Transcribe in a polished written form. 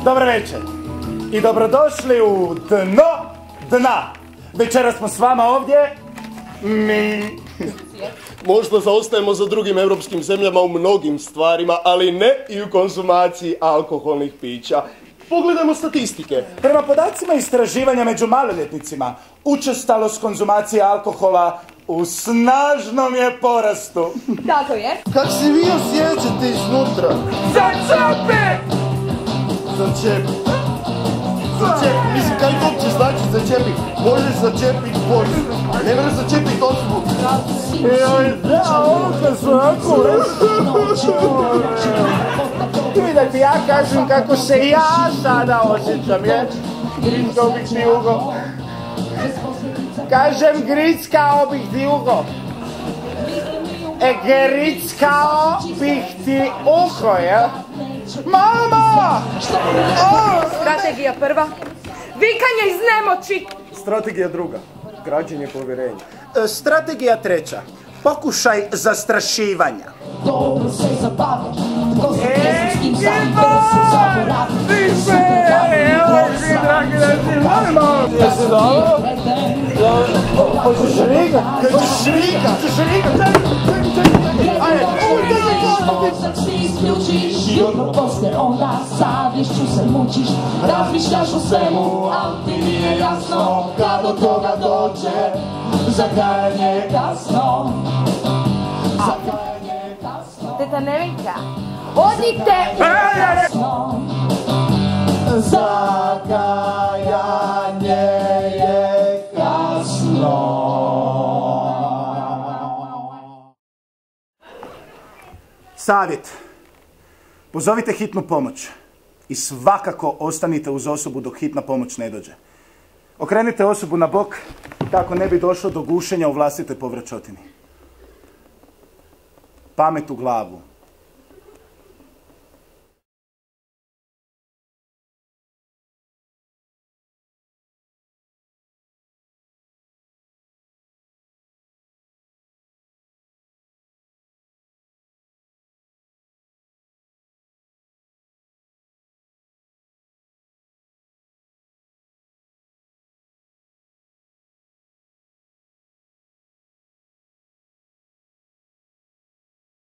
Dobro večer i dobrodošli u Dno dna. Večeras smo s vama ovdje mi. Možda zaostajemo za drugim europskim zemljama u mnogim stvarima, ali ne i u konzumaciji alkoholnih pića. Pogledajmo statistike. Prema podacima istraživanja među maloljetnicima, učestalost konzumacije alkohola u snažnom je porastu. Tako je. Kako se vi osjećate iznutra? Začepi! Začepi. Začepi. Mislim, kaj to uopće znači začepi? Može začepit vodu. Ne može začepit osobu. Ovdje su onako... Da ti ja kažem kako se ja sada osjećam, je? Grickao bih ti ugo. Kažem, grickao bih ti ugo. Grickao bih ti uho, je? Mama! Strategija prva. Vikanje iz nemoći. Strategija druga. Građenje povjerenja. Strategija treća. Pokušaj zastrašivanja. Dobro se zabavljaš, tko se pjesničkim zavijem se zaboravim. Jesi dobro? Hoćeš šriga? Ajde! Mozak si isključiš, jutro poslije onda savješću se mučiš. Razmišljaš o svemu, ali ti nije jasno kad do toga dođe. Zakajanje je kasno. Zakajanje je kasno. Teta Nevenka, odite u kasno. Zakajanje je kasno. Savjet. Pozovite hitnu pomoć i svakako ostanite uz osobu dok hitna pomoć ne dođe. Okrenite osobu na bok kako ne bi došlo do gušenja u vlastitoj povrćotini. Pamet u glavu.